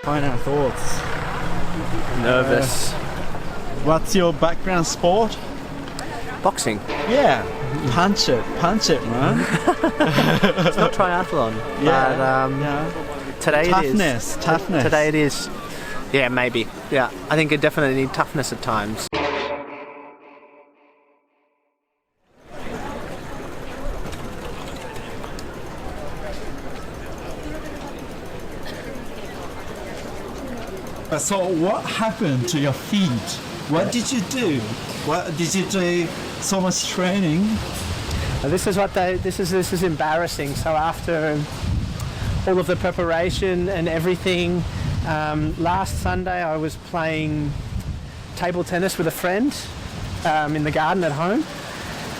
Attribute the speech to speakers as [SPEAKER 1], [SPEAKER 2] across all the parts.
[SPEAKER 1] Final thoughts.
[SPEAKER 2] Nervous.
[SPEAKER 1] What's your background sport?
[SPEAKER 2] Boxing.
[SPEAKER 1] Yeah. Punch it, man.
[SPEAKER 2] It's not triathlon.
[SPEAKER 1] Yeah.
[SPEAKER 2] But, today
[SPEAKER 1] Toughness.
[SPEAKER 2] Today it is. Yeah, maybe. Yeah, I think it definitely need toughness at times.
[SPEAKER 1] So what happened to your feet? What did you do? What did you do? So much training.
[SPEAKER 2] This is embarrassing. So after all of the preparation and everything, last Sunday I was playing table tennis with a friend in the garden at home,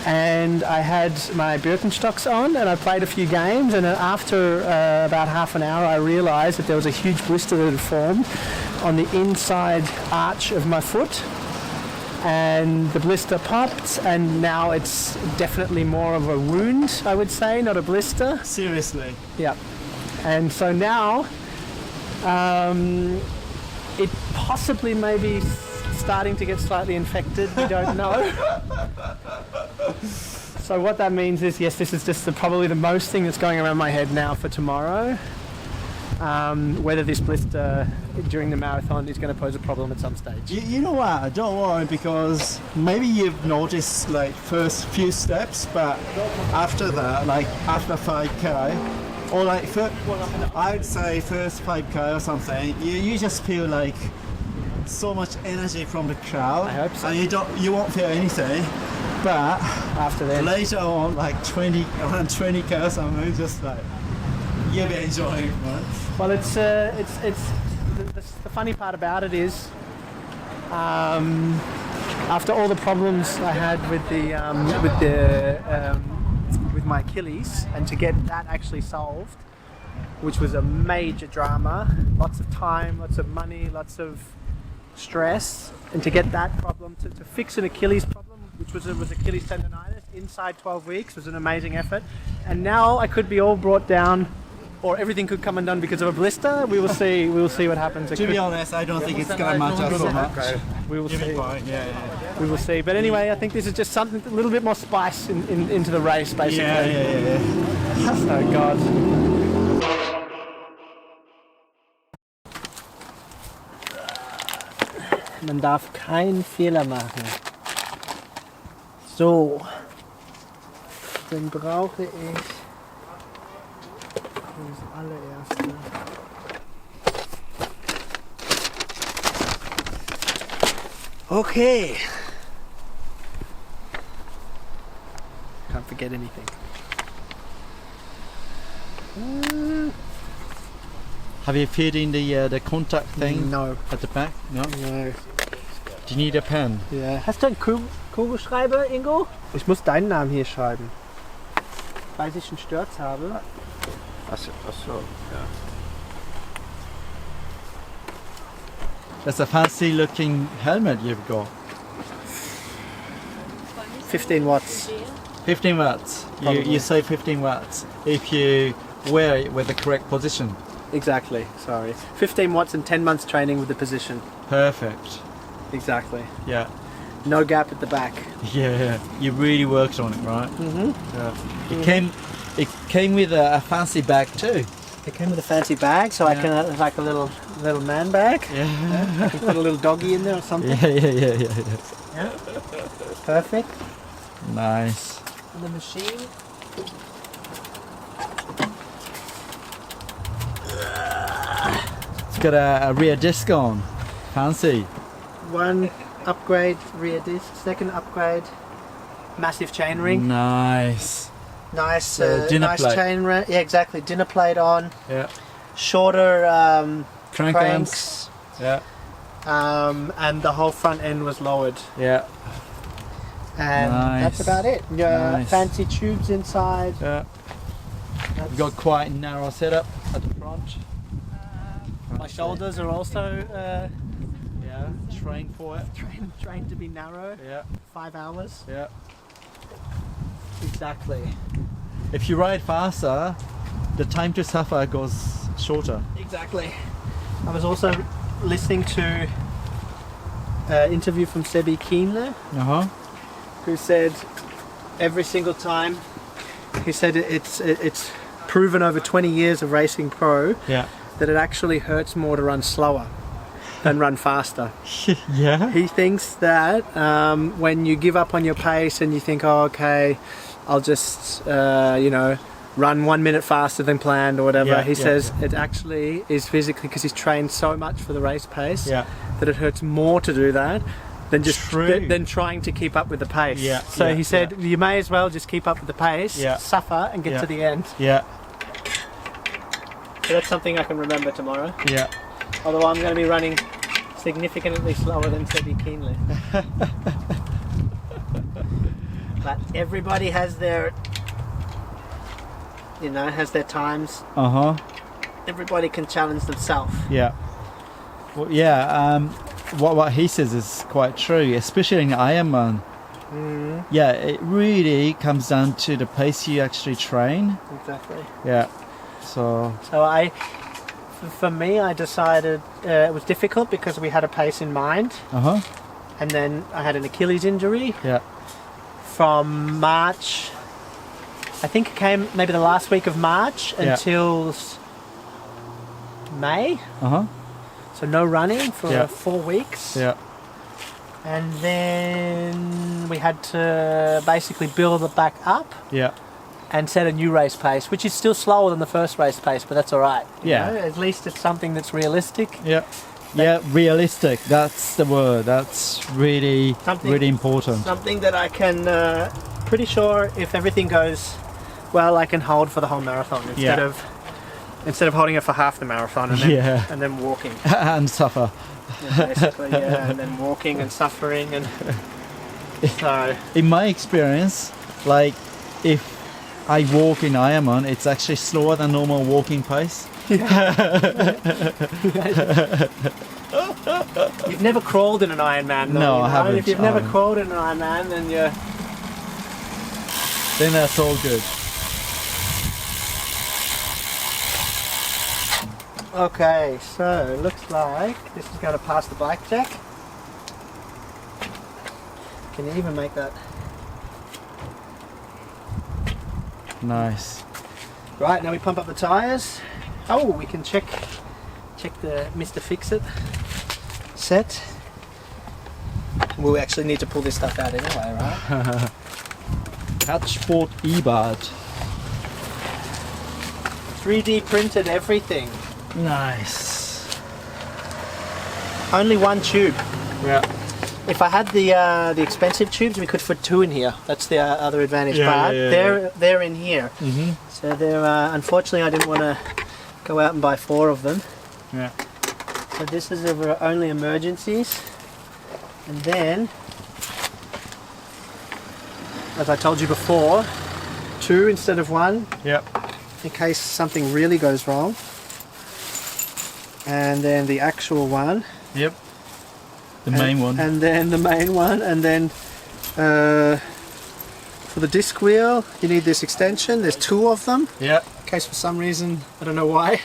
[SPEAKER 2] and I had my Birkenstocks on and I played a few games, and after about half an hour I realised that there was a huge blister that had formed on the inside arch of my foot, and the blister popped, and now it's definitely more of a wound, I would say, not a blister.
[SPEAKER 1] Seriously?
[SPEAKER 2] Yeah. And so now it possibly may be starting to get slightly infected, we don't know. So what that means is, yes, this is just probably the most thing that's going around my head now for tomorrow. Whether this blister during the marathon is going to pose a problem at some stage.
[SPEAKER 1] You know what? Don't worry, because maybe you've noticed like first few steps, but after that, like after 5k, or like I'd say first 5k or something, you just feel like so much energy from the crowd.
[SPEAKER 2] I hope so.
[SPEAKER 1] And you won't feel anything. But
[SPEAKER 2] after that,
[SPEAKER 1] later on, like around 20k or something, just like you'll be enjoying it, man.
[SPEAKER 2] well, it's the funny part about it is, after all the problems I had with my Achilles, and to get that actually solved, which was a major drama, lots of time, lots of money, lots of stress, and to get that problem to fix an Achilles problem, which was Achilles tendonitis, inside 12 weeks, was an amazing effort. And now I could be all brought down, or everything could come undone because of a blister. We will see. We will see what happens.
[SPEAKER 1] To be honest, I don't think it's gonna matter so much.
[SPEAKER 2] We will see.
[SPEAKER 1] Yeah.
[SPEAKER 2] We will see. But anyway, I think this is just something, a little bit more spice into the race, basically.
[SPEAKER 1] Yeah.
[SPEAKER 2] Oh God. Man darf keinen Fehler machen. So, dann brauche ich das allererste. Okay. Can't forget anything.
[SPEAKER 1] Have you filled in the contact thing?
[SPEAKER 2] No.
[SPEAKER 1] At the back? No.
[SPEAKER 2] No.
[SPEAKER 1] Do you need a pen?
[SPEAKER 2] Ja. Hast du einen Kugelschreiber, Ingo? Ich muss deinen Namen hier schreiben. Falls ich einen Sturz habe.
[SPEAKER 3] Achso, ja.
[SPEAKER 1] That's a fancy looking helmet you've got.
[SPEAKER 2] 15 watts.
[SPEAKER 1] 15 watts.
[SPEAKER 2] Probably.
[SPEAKER 1] You say 15 watts if you wear it with the correct position.
[SPEAKER 2] Exactly, sorry. 15 watts and 10 months training with the position.
[SPEAKER 1] Perfect.
[SPEAKER 2] Exactly.
[SPEAKER 1] Yeah.
[SPEAKER 2] No gap at the back.
[SPEAKER 1] Yeah. You really worked on it, right?
[SPEAKER 2] Mm-hmm.
[SPEAKER 1] Yeah. It came with a fancy bag too.
[SPEAKER 2] It came with a fancy bag, so I can like a little man bag.
[SPEAKER 1] Yeah.
[SPEAKER 2] I can put a little doggy in there or something.
[SPEAKER 1] Yeah.
[SPEAKER 2] Perfect.
[SPEAKER 1] Nice.
[SPEAKER 2] And the machine.
[SPEAKER 1] It's got a rear disc on. Fancy.
[SPEAKER 2] One upgrade, rear disc. Second upgrade, massive chain ring.
[SPEAKER 1] Nice.
[SPEAKER 2] Nice,
[SPEAKER 1] dinner
[SPEAKER 2] nice
[SPEAKER 1] plate.
[SPEAKER 2] chain ring. Yeah, exactly. Dinner plate on.
[SPEAKER 1] Yeah.
[SPEAKER 2] Shorter
[SPEAKER 1] Crank
[SPEAKER 2] cranks.
[SPEAKER 1] arms. Yeah.
[SPEAKER 2] And the whole front end was lowered.
[SPEAKER 1] Yeah.
[SPEAKER 2] And
[SPEAKER 1] Nice.
[SPEAKER 2] that's about it. Yeah,
[SPEAKER 1] Nice.
[SPEAKER 2] fancy tubes inside.
[SPEAKER 1] Yeah. You've got quite a narrow setup at the front.
[SPEAKER 2] My shoulders are also
[SPEAKER 1] Trained for it.
[SPEAKER 2] trained to be narrow.
[SPEAKER 1] Yeah.
[SPEAKER 2] 5 hours.
[SPEAKER 1] Yeah.
[SPEAKER 2] Exactly.
[SPEAKER 1] If you ride faster, the time to suffer goes shorter.
[SPEAKER 2] Exactly. I was also listening to an interview from Sebi Kienle, who said every single time, he said it's proven over 20 years of racing pro that it actually hurts more to run slower than run faster.
[SPEAKER 1] Yeah.
[SPEAKER 2] He thinks that when you give up on your pace and you think, oh, okay, I'll just, run 1 minute faster than planned or whatever, he says it actually is physically, because he's trained so much for the race pace, that it hurts more to do that than just than trying to keep up with the pace. So he said you may as well just keep up with the pace, suffer and get to the end. So that's something I can remember tomorrow. Although I'm going to be running significantly slower than Sebi Kienle. But everybody has their times. Everybody can challenge themselves.
[SPEAKER 1] What he says is quite true, especially in Ironman. It really comes down to the pace you actually train.
[SPEAKER 2] Exactly.
[SPEAKER 1] So
[SPEAKER 2] for me, I decided it was difficult because we had a pace in mind. And then I had an Achilles injury. From March, I think it came maybe the last week of March until May. So no running for 4 weeks. And then we had to basically build it back up. And set a new race pace, which is still slower than the first race pace, but that's all right. You know? At least it's something that's realistic.
[SPEAKER 1] Realistic. That's the word. That's really important.
[SPEAKER 2] Something that I can, pretty sure, if everything goes well, I can hold for the whole marathon instead of holding it for half the marathon and then walking
[SPEAKER 1] and suffer.
[SPEAKER 2] Basically, and then walking and suffering, and so.
[SPEAKER 1] In my experience, like if I walk in Ironman, it's actually slower than normal walking pace.
[SPEAKER 2] You've never crawled in an Ironman, though.
[SPEAKER 1] No, I haven't.
[SPEAKER 2] If you've never crawled in an Ironman,
[SPEAKER 1] then that's all good.
[SPEAKER 2] Okay, so looks like this is going to pass the bike check. Can you even make that?
[SPEAKER 1] Nice.
[SPEAKER 2] Right, now we pump up the tyres. Oh, we can check the Mr. Fix-It set. We'll actually need to pull this stuff out anyway, right?
[SPEAKER 1] Catchboard E-Bud.
[SPEAKER 2] 3D printed everything.
[SPEAKER 1] Nice.
[SPEAKER 2] Only one tube. If I had the expensive tubes, we could fit two in here. That's the other advantage. They're in here. So they're unfortunately I didn't want to go out and buy 4 of them. So this is only emergencies, and then, as I told you before, 2 instead of 1. In case something really goes wrong. And then the actual one.
[SPEAKER 1] The main one.
[SPEAKER 2] And then the main one. And then for the disc wheel, you need this extension. There's 2 of them. In case for some reason, I don't know why.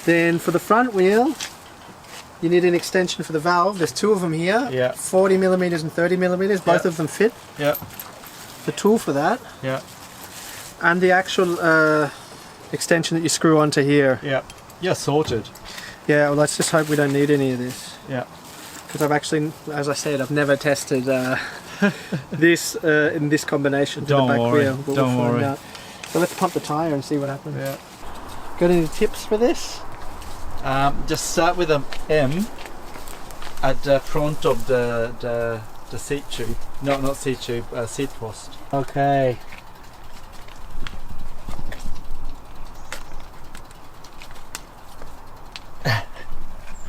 [SPEAKER 2] Then for the front wheel, you need an extension for the valve. There's 2 of them here. 40 millimeters and 30 millimeters. Both of them fit. The tool for that. And the actual extension that you screw onto here.
[SPEAKER 1] Sorted.
[SPEAKER 2] Well, let's just hope we don't need any of this. Because I've actually, as I said, I've never tested this in this combination to the back wheel. But
[SPEAKER 1] Don't
[SPEAKER 2] we'll
[SPEAKER 1] worry.
[SPEAKER 2] find out. So let's pump the tyre and see what happens. Got any tips for this?
[SPEAKER 1] Just start with an M at the front of the seat tube. No, not seat tube, seat post.
[SPEAKER 2] Okay.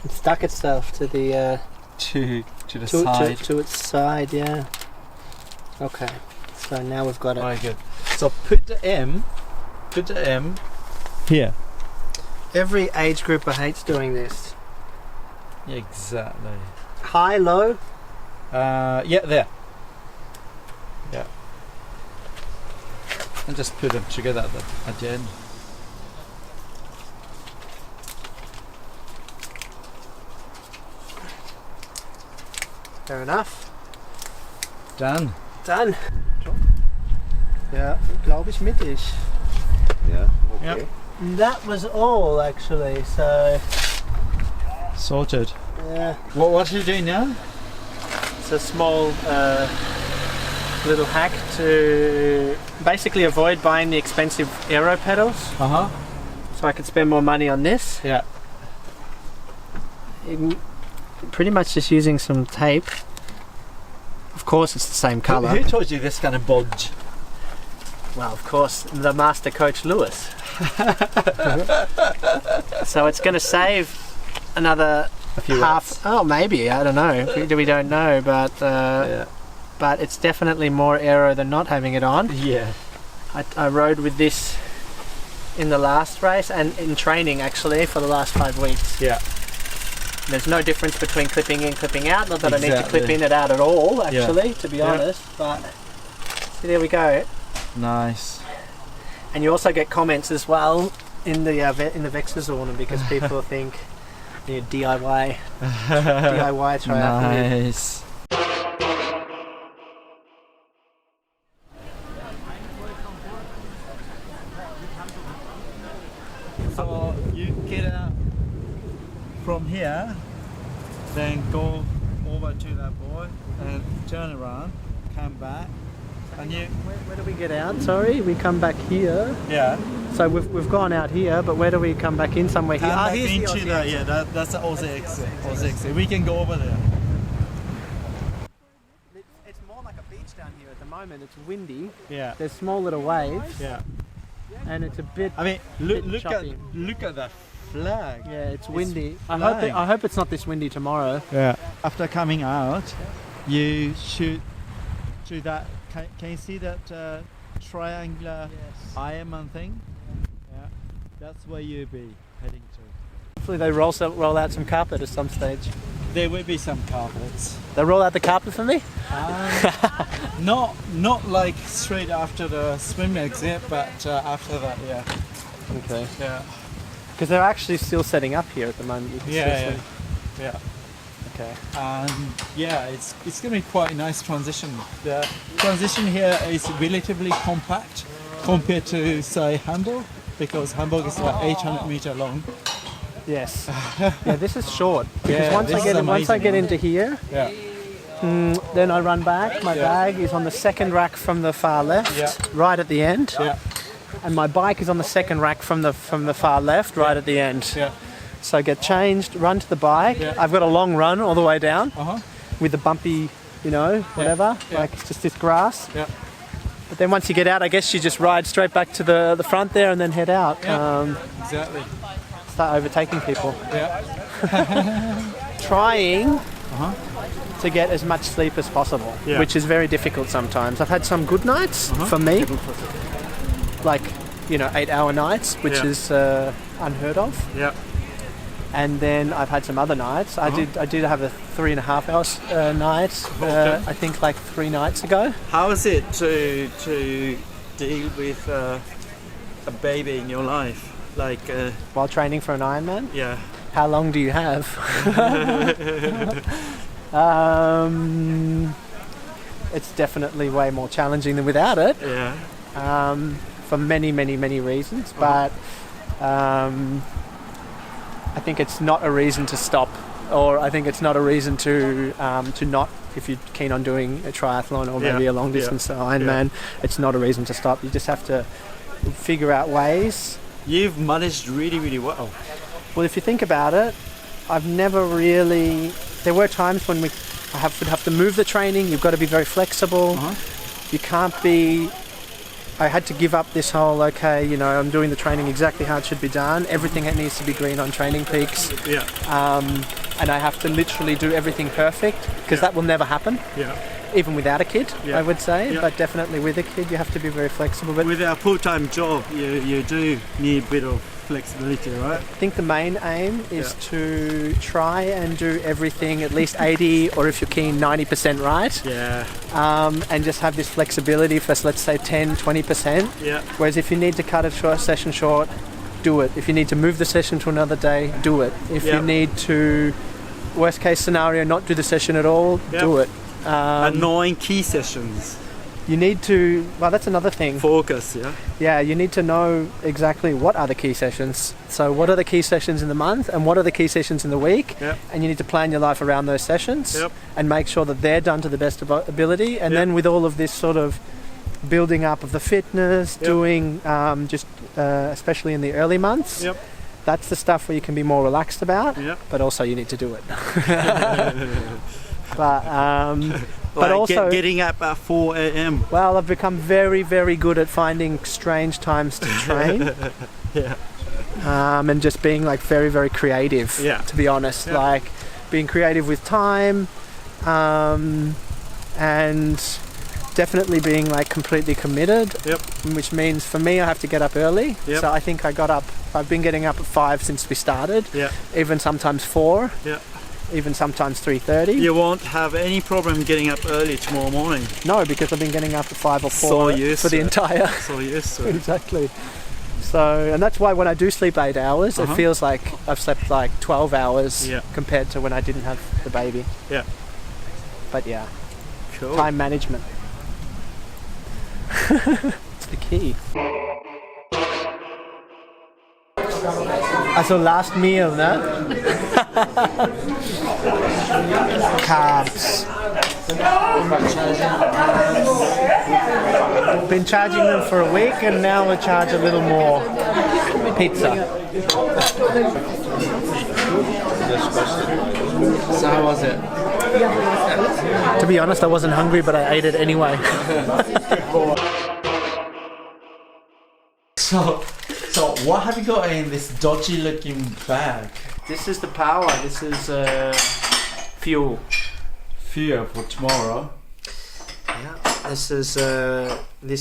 [SPEAKER 2] It stuck itself to the
[SPEAKER 1] to the side.
[SPEAKER 2] to its side, Okay, so now we've got it.
[SPEAKER 1] Very good. So put the M here.
[SPEAKER 2] Every age grouper hates doing this.
[SPEAKER 1] Exactly.
[SPEAKER 2] High, low?
[SPEAKER 1] There. And just put them together at the end.
[SPEAKER 2] Fair enough.
[SPEAKER 1] Done.
[SPEAKER 2] Done. Ja, glaube ich mittig.
[SPEAKER 3] Yeah. Okay.
[SPEAKER 1] Yep.
[SPEAKER 2] That was all actually, so
[SPEAKER 1] Sorted.
[SPEAKER 2] yeah.
[SPEAKER 1] What are you doing now?
[SPEAKER 2] It's a small little hack to basically avoid buying the expensive aero pedals, so I could spend more money on this.
[SPEAKER 1] Yeah.
[SPEAKER 2] Pretty much just using some tape. Of course it's the same colour.
[SPEAKER 1] Who told you this kind of bodge?
[SPEAKER 2] Well, of course, the master coach Lewis. So it's going to save another half. Oh, maybe, I don't know. We don't know, but but it's definitely more aero than not having it on.
[SPEAKER 1] Yeah.
[SPEAKER 2] I rode with this in the last race and in training actually for the last 5 weeks.
[SPEAKER 1] Yeah.
[SPEAKER 2] There's no difference between clipping in, clipping out. Not that I need to
[SPEAKER 1] Exactly.
[SPEAKER 2] clip in and out at all, actually, to be
[SPEAKER 1] Yeah.
[SPEAKER 2] honest. But so there we go.
[SPEAKER 1] Nice.
[SPEAKER 2] And you also get comments as well in the Wechselzone because people think you're DIY triathlete.
[SPEAKER 1] Nice. So you get out from here, then go over to that board and turn around, come back, and you.
[SPEAKER 2] Where do we get out? Sorry, we come back here.
[SPEAKER 1] Yeah.
[SPEAKER 2] So we've gone out here, but where do we come back in? Somewhere here.
[SPEAKER 1] Come back
[SPEAKER 2] Here's the
[SPEAKER 1] into
[SPEAKER 2] Aussie
[SPEAKER 1] the
[SPEAKER 2] exit.
[SPEAKER 1] that's the Aussie exit. Aussie exit. We can go over there.
[SPEAKER 2] It's more like a beach down here at the moment. It's windy.
[SPEAKER 1] Yeah.
[SPEAKER 2] There's small little waves,
[SPEAKER 1] Yeah.
[SPEAKER 2] and it's a bit.
[SPEAKER 1] I mean,
[SPEAKER 2] Bit
[SPEAKER 1] look at
[SPEAKER 2] choppy.
[SPEAKER 1] that flag.
[SPEAKER 2] Yeah, it's windy.
[SPEAKER 1] flying.
[SPEAKER 2] I hope it's not this windy tomorrow.
[SPEAKER 1] Yeah. After coming out, you shoot to that. Can you see that triangular Ironman thing? Yeah. That's where you'll be heading to.
[SPEAKER 2] Hopefully they roll out some carpet at some stage.
[SPEAKER 1] There will be some carpets.
[SPEAKER 2] They roll out the carpet for me?
[SPEAKER 1] Not like straight after the swim exit, but after that, yeah.
[SPEAKER 2] Okay.
[SPEAKER 1] Yeah.
[SPEAKER 2] Because they're actually still setting up here at the moment. You can still
[SPEAKER 1] Yeah.
[SPEAKER 2] see.
[SPEAKER 1] Yeah.
[SPEAKER 2] Okay.
[SPEAKER 1] And yeah, it's going to be quite a nice transition. The transition here is relatively compact compared to say Hamburg, because Hamburg is like 800 meter long.
[SPEAKER 2] Yes. Yeah, this is short. Because
[SPEAKER 1] Yeah,
[SPEAKER 2] once
[SPEAKER 1] this
[SPEAKER 2] I
[SPEAKER 1] is
[SPEAKER 2] once I
[SPEAKER 1] amazing.
[SPEAKER 2] get into here,
[SPEAKER 1] Yeah.
[SPEAKER 2] then I run back. My bag is on the second rack from the far left,
[SPEAKER 1] Yeah.
[SPEAKER 2] right at the end,
[SPEAKER 1] Yeah.
[SPEAKER 2] and my bike is on the second rack from the far left, right at the end.
[SPEAKER 1] Yeah.
[SPEAKER 2] So I get changed, run to the bike.
[SPEAKER 1] Yeah.
[SPEAKER 2] I've got a long run all the way down
[SPEAKER 1] Uh-huh.
[SPEAKER 2] with the bumpy, whatever.
[SPEAKER 1] Yeah.
[SPEAKER 2] Like it's just this grass.
[SPEAKER 1] Yeah.
[SPEAKER 2] But then once you get out, I guess you just ride straight back to the front there and then head out.
[SPEAKER 1] Yeah. Exactly.
[SPEAKER 2] Start overtaking people.
[SPEAKER 1] Yeah.
[SPEAKER 2] Trying
[SPEAKER 1] Uh-huh.
[SPEAKER 2] to get as much sleep as possible,
[SPEAKER 1] Yeah.
[SPEAKER 2] which is very difficult sometimes. I've had some good nights for me, like 8-hour nights, which
[SPEAKER 1] Yeah.
[SPEAKER 2] is unheard of.
[SPEAKER 1] Yeah.
[SPEAKER 2] And then I've had some other nights. I did have a 3.5 hours night.
[SPEAKER 1] Okay.
[SPEAKER 2] I think like 3 nights ago.
[SPEAKER 1] How is it to deal with a baby in your life? Like,
[SPEAKER 2] While training for an Ironman.
[SPEAKER 1] yeah.
[SPEAKER 2] How long do you have? It's definitely way more challenging than without it.
[SPEAKER 1] Yeah.
[SPEAKER 2] For many, many, many reasons. But I think it's not a reason to stop, or I think it's not a reason to not, if you're keen on doing a triathlon or maybe
[SPEAKER 1] Yeah.
[SPEAKER 2] a long distance Ironman, it's not a reason to stop. You just have to figure out ways.
[SPEAKER 1] You've managed really, really well.
[SPEAKER 2] Well, if you think about it, I've never really. There were times when would have to move the training. You've got to be very flexible. You can't be. I had to give up this whole, I'm doing the training exactly how it should be done. Everything needs to be green on Training Peaks.
[SPEAKER 1] Yeah.
[SPEAKER 2] And I have to literally do everything perfect, because that will never happen,
[SPEAKER 1] Yeah.
[SPEAKER 2] even without a kid,
[SPEAKER 1] Yeah.
[SPEAKER 2] I would say.
[SPEAKER 1] Yeah.
[SPEAKER 2] But definitely with a kid, you have to be very flexible. But
[SPEAKER 1] With a full-time job, you do need a bit of flexibility, right?
[SPEAKER 2] I think the main aim is to try and do everything at least 80, or if you're keen, 90% right.
[SPEAKER 1] Yeah.
[SPEAKER 2] And just have this flexibility for, let's say, 10, 20%.
[SPEAKER 1] Yeah.
[SPEAKER 2] Whereas if you need to cut a session short, do it. If you need to move the session to another day, do it. If
[SPEAKER 1] Yeah.
[SPEAKER 2] you need to worst case scenario, not do the session at all, do it.
[SPEAKER 1] Annoying key sessions.
[SPEAKER 2] You need to, well, that's another thing.
[SPEAKER 1] Focus, yeah?
[SPEAKER 2] Yeah, you need to know exactly what are the key sessions. So what are the key sessions in the month and what are the key sessions in the week?
[SPEAKER 1] Yep.
[SPEAKER 2] And you need to plan your life around those sessions and make sure that they're done to the best ability. And then with all of this sort of building up of the fitness, doing especially in the early months, that's the stuff where you can be more relaxed about, but also you need to do it. But also
[SPEAKER 1] getting up at 4 a.m.
[SPEAKER 2] Well, I've become very, very good at finding strange times to train. And just being like very, very creative. To be honest, like being creative with time, and definitely being like completely committed. Which means for me, I have to get up early. So I think I've been getting up at 5 since we started. Even sometimes 4. Even sometimes 3:30.
[SPEAKER 1] You won't have any problem getting up early tomorrow morning.
[SPEAKER 2] No, because I've been getting up at 5 or 4 for the entire.
[SPEAKER 1] So used to it.
[SPEAKER 2] Exactly. So, and that's why when I do sleep 8 hours, it feels like I've slept like 12 hours compared to when I didn't have the baby. But yeah,
[SPEAKER 1] cool.
[SPEAKER 2] Time management. It's the key. Also last meal, no? Carbs. Been charging them for a week and now we charge a little more. Pizza. So how was it? To be honest, I wasn't hungry, but I ate it anyway.
[SPEAKER 1] So what have you got in this dodgy looking bag?
[SPEAKER 2] This is the power. This is fuel.
[SPEAKER 1] Fuel for tomorrow.
[SPEAKER 2] Yeah. This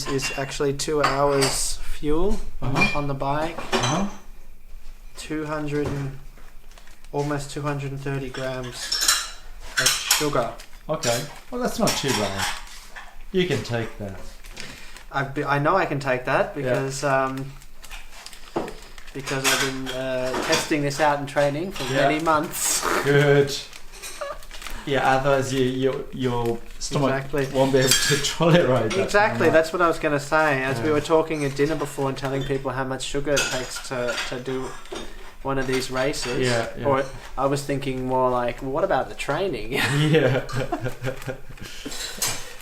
[SPEAKER 2] is actually 2 hours fuel on the bike. 230 grams of sugar.
[SPEAKER 1] Okay. Well, that's not too bad. You can take that.
[SPEAKER 2] I know I can take that because because I've been testing this out in training for many months.
[SPEAKER 1] Good. Yeah, otherwise your stomach won't be able to tolerate that.
[SPEAKER 2] Exactly, that's what I was going to say. As we were talking at dinner before and telling people how much sugar it takes to do one of these races. Or I was thinking more like, well, what about the training?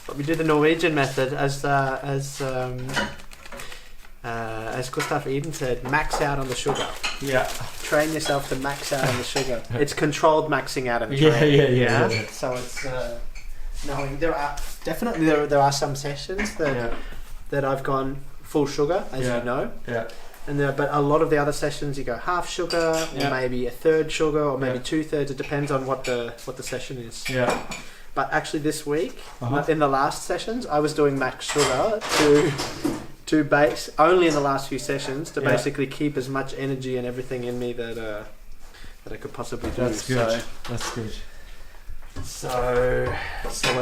[SPEAKER 2] But we do the Norwegian method as Gustav Eden said, max out on the sugar. Train yourself to max out on the sugar. It's controlled maxing out in the training. Yeah. So it's knowing there are some sessions that I've gone full sugar, as you know. And but a lot of the other sessions you go half sugar, or maybe a third sugar, or maybe 2/3. It depends on what the session is. But actually this week, in the last sessions, I was doing max sugar to base only in the last few sessions to basically keep as much energy and everything in me that I could possibly do.
[SPEAKER 1] That's good. That's good.
[SPEAKER 2] So I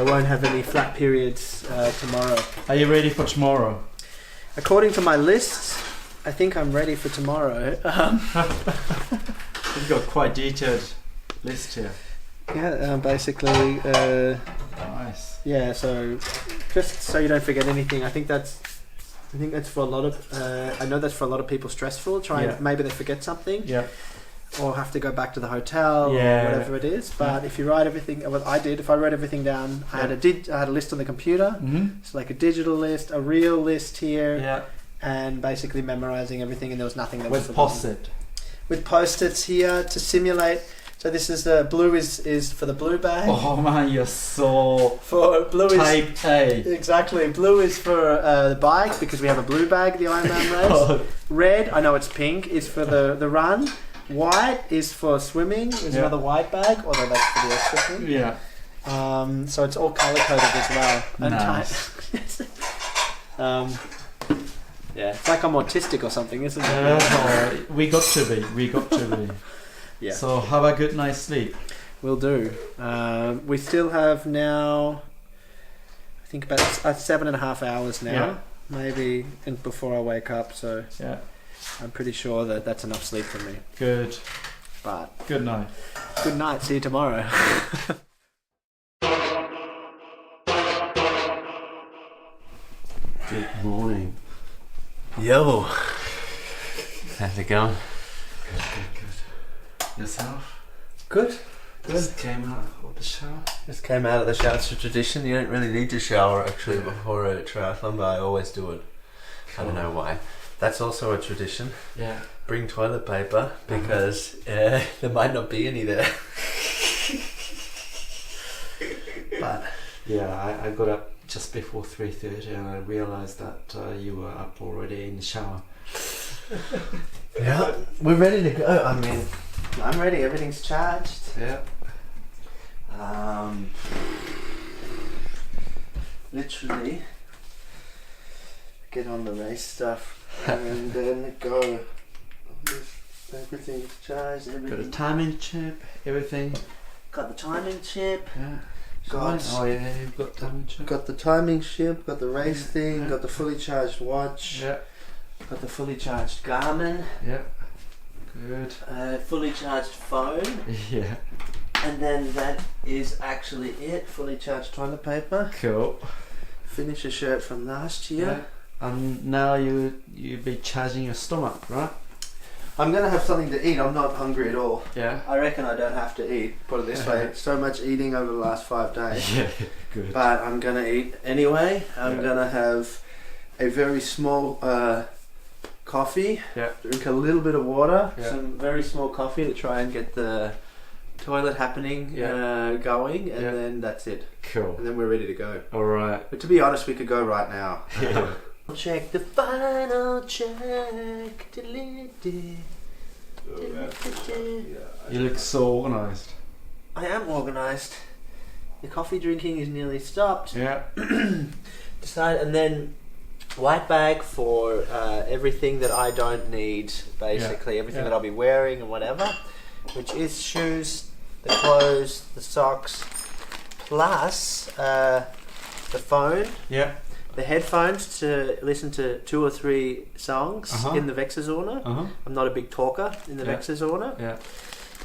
[SPEAKER 2] won't have any flat periods tomorrow.
[SPEAKER 1] Are you ready for tomorrow?
[SPEAKER 2] According to my list, I think I'm ready for tomorrow.
[SPEAKER 1] You've got quite detailed list here.
[SPEAKER 2] Yeah, basically.
[SPEAKER 1] Nice.
[SPEAKER 2] Yeah, so just so you don't forget anything, I think that's for a lot of. I know that's for a lot of people stressful. Maybe they forget something. Or have to go back to the hotel or whatever it is. But if you write everything, what I did, if I wrote everything down, I had a list on the computer. So like a digital list, a real list here, and basically memorizing everything. And there was nothing that was
[SPEAKER 1] post-it.
[SPEAKER 2] With post-its here to simulate. So this is the blue is for the blue bag.
[SPEAKER 1] Oh man, you're so
[SPEAKER 2] for blue
[SPEAKER 1] type A.
[SPEAKER 2] Exactly. Blue is for the bike because we have a blue bag, the Ironman race. Red, I know it's pink, is for the run. White is for swimming. There's another white bag, although that's for the extra thing. So it's all color coded as well.
[SPEAKER 1] Nice.
[SPEAKER 2] It's like I'm autistic or something, isn't it?
[SPEAKER 1] We got to be. Yeah. So have a good night's sleep.
[SPEAKER 2] We'll do. We still have now, I think about 7.5 hours now, maybe before I wake up. So I'm pretty sure that's enough sleep for me.
[SPEAKER 1] Good.
[SPEAKER 2] But
[SPEAKER 1] Good night.
[SPEAKER 2] good night. See you tomorrow.
[SPEAKER 3] Good morning.
[SPEAKER 2] Yo.
[SPEAKER 3] How's it going? Good. Yourself?
[SPEAKER 2] Good.
[SPEAKER 3] Just came out of the shower.
[SPEAKER 2] Just came out of the shower.
[SPEAKER 3] It's a tradition. You don't really need to shower actually before a triathlon, but I always do it. I don't know why. That's also a tradition.
[SPEAKER 2] Yeah.
[SPEAKER 3] Bring toilet paper because there might not be any there. But yeah, I got up just before 3:30 and I realised that you were up already in the shower.
[SPEAKER 2] Yeah. We're ready to go. I mean, I'm ready. Everything's charged.
[SPEAKER 3] Yeah.
[SPEAKER 2] Literally get on the race stuff and then go. Everything's charged.
[SPEAKER 3] Got a
[SPEAKER 2] Everything.
[SPEAKER 3] timing chip, everything.
[SPEAKER 2] Got the timing chip.
[SPEAKER 3] Yeah.
[SPEAKER 2] Got.
[SPEAKER 3] Oh yeah, you've got timing chip.
[SPEAKER 2] Got the timing chip. Got the race thing. Got the fully charged watch.
[SPEAKER 3] Yeah.
[SPEAKER 2] Got the fully charged Garmin.
[SPEAKER 3] Yeah. Good.
[SPEAKER 2] Fully charged phone.
[SPEAKER 3] Yeah.
[SPEAKER 2] And then that is actually it. Fully charged toilet paper.
[SPEAKER 3] Cool.
[SPEAKER 2] Finish a shirt from last year.
[SPEAKER 3] Yeah. And now you be charging your stomach, right?
[SPEAKER 2] I'm gonna have something to eat. I'm not hungry at all.
[SPEAKER 3] Yeah.
[SPEAKER 2] I reckon I don't have to eat. Put it this way: so much eating over the last 5 days.
[SPEAKER 3] Yeah. Good.
[SPEAKER 2] But I'm gonna eat anyway. I'm gonna have a very small coffee.
[SPEAKER 3] Yeah.
[SPEAKER 2] Drink a little bit of water.
[SPEAKER 3] Yeah.
[SPEAKER 2] Some very small coffee to try and get the toilet happening going, and then that's it.
[SPEAKER 3] Cool.
[SPEAKER 2] And then we're ready to go.
[SPEAKER 3] All right.
[SPEAKER 2] But to be honest, we could go right now.
[SPEAKER 3] Yeah.
[SPEAKER 2] Check the final check.
[SPEAKER 3] You look so organised.
[SPEAKER 2] I am organised. The coffee drinking is nearly stopped.
[SPEAKER 3] Yeah.
[SPEAKER 2] And then white bag for everything that I don't need, basically everything that I'll be wearing and whatever, which is shoes, the clothes, the socks, plus the phone.
[SPEAKER 3] Yeah.
[SPEAKER 2] The headphones to listen to 2 or 3 songs in the Wechselzone. I'm not a big talker in the Wechselzone.
[SPEAKER 3] Yeah.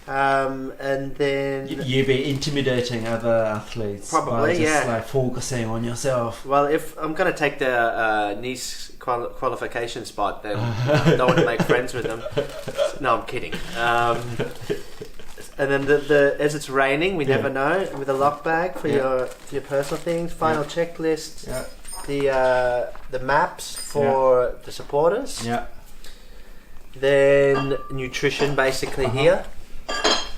[SPEAKER 2] And then
[SPEAKER 3] You be intimidating other athletes.
[SPEAKER 2] Probably,
[SPEAKER 3] by just
[SPEAKER 2] yeah.
[SPEAKER 3] like focusing on yourself.
[SPEAKER 2] well, if I'm gonna take the Nice qualification spot, then I don't want to make friends with them. No, I'm kidding. And then the as it's raining, we never know. With a lock bag for your personal things, final checklist.
[SPEAKER 3] Yeah.
[SPEAKER 2] The maps for the supporters.
[SPEAKER 3] Yeah.
[SPEAKER 2] Then nutrition basically here.